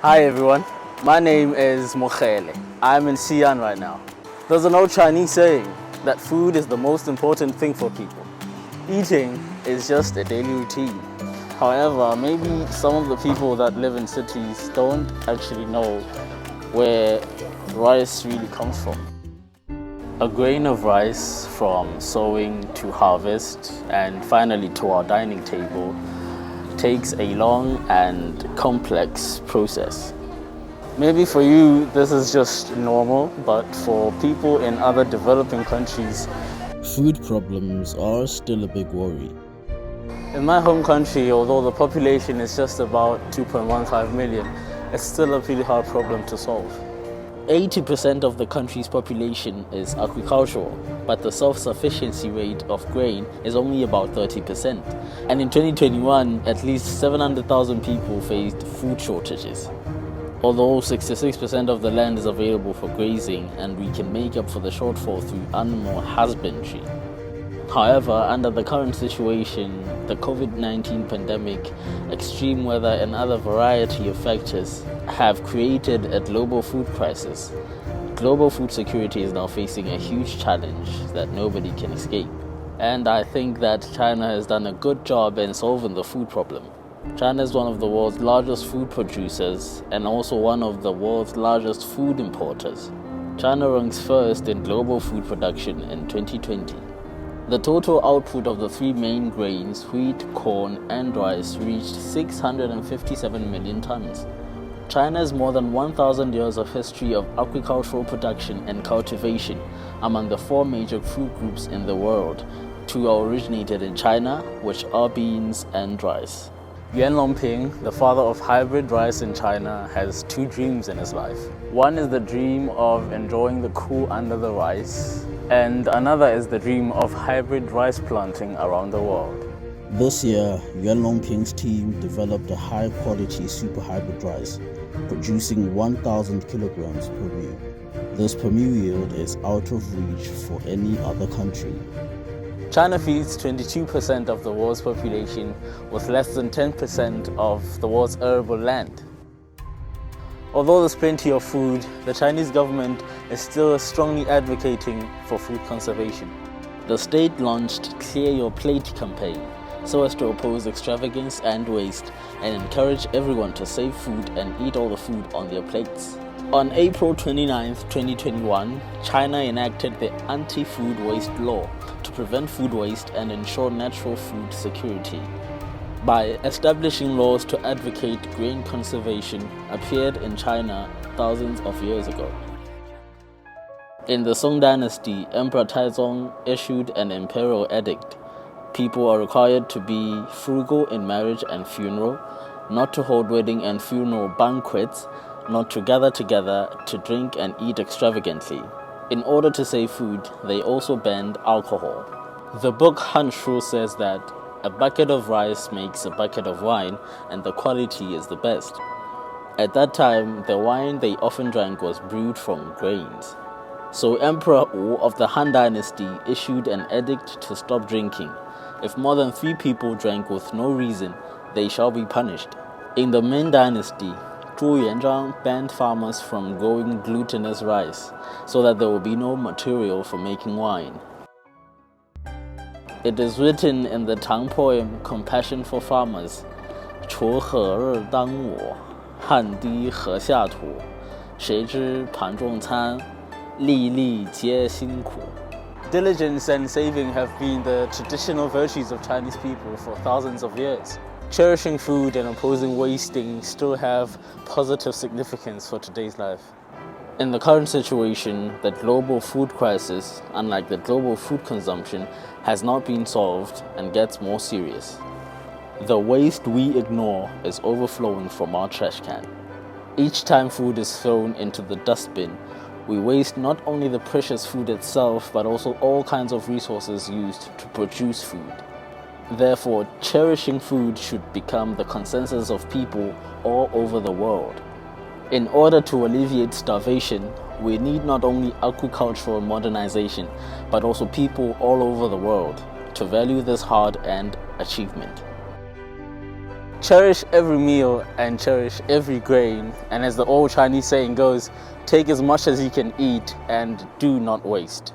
Hi everyone, my name is Mokhele. I'm in Xi'an right now. There's an old Chinese saying that food is the most important thing for people. Eating is just a daily routine. However, maybe some of the people that live in cities don't actually know where rice really comes from. A grain of rice from sowing to harvest and finally to our dining table takes a long and complex process. Maybe for you this is just normal, but for people in other developing countries, food problems are still a big worry. in my home country, although the population is just about 2.15 million, it's still a pretty hard problem to solve. 80% of the country's population is agricultural, but the self-sufficiency rate of grain is only about 30%. And in 2021, at least 700,000 people faced food shortages. Although 66% of the land is available for grazing and we can make up for the shortfall through animal husbandry. However, under the current situation, the COVID-19 pandemic, extreme weather and other variety of factors have created a global food crisis. Global food security is now facing a huge challenge that nobody can escape. And I think that China has done a good job in solving the food problem. China is one of the world's largest food producers and also one of the world's largest food importers. China ranks first in global food production in 2020. The total output of the three main grains, wheat, corn, and rice, reached 657 million tons. China has more than 1,000 years of history of agricultural production and cultivation. Among the four major food groups in the world, two are originated in China, which are beans and rice. Yuan Longping, the father of hybrid rice in China, has two dreams in his life. One is the dream of enjoying the cool under the rice, and another is the dream of hybrid rice planting around the world. This year, Yuan Longping's team developed a high-quality super hybrid rice, producing 1,000 kilograms per meal. This per meal yield is out of reach for any other country. China feeds 22% of the world's population with less than 10% of the world's arable land. Although there's plenty of food, the Chinese government is still strongly advocating for food conservation. The state launched Clear Your Plate campaign so as to oppose extravagance and waste and encourage everyone to save food and eat all the food on their plates. On April 29, 2021, China enacted the Anti-Food Waste Law to prevent food waste and ensure natural food security. By establishing laws to advocate grain conservation appeared in China thousands of years ago. In the Song Dynasty, Emperor Taizong issued an imperial edict. People are required to be frugal in marriage and funeral, not to hold wedding and funeral banquets, not to gather together to drink and eat extravagantly. In order to save food, they also banned alcohol. The book Han Shu says that a bucket of rice makes a bucket of wine and the quality is the best. At that time, the wine they often drank was brewed from grains. So Emperor Wu of the Han Dynasty issued an edict to stop drinking. If more than 3 people drank with no reason, they shall be punished. In the Ming Dynasty, Zhu Yuanzhang banned farmers from growing glutinous rice so that there will be no material for making wine. It is written in the Tang poem Compassion for Farmers, 锄禾日当午，汗滴禾下土，谁知盘中餐，粒粒皆辛苦. Diligence and saving have been the traditional virtues of Chinese people for thousands of years. Cherishing food and opposing wasting still have positive significance for today's life. In the current situation, the global food crisis, unlike the global food consumption, has not been solved and gets more serious. The waste we ignore is overflowing from our trash can. Each time food is thrown into the dustbin, we waste not only the precious food itself, but also all kinds of resources used to produce food. Therefore, cherishing food should become the consensus of people all over the world. In order to alleviate starvation, we need not only agricultural modernization, but also people all over the world to value this hard-earned achievement. Cherish every meal and cherish every grain. And as the old Chinese saying goes, take as much as you can eat and do not waste.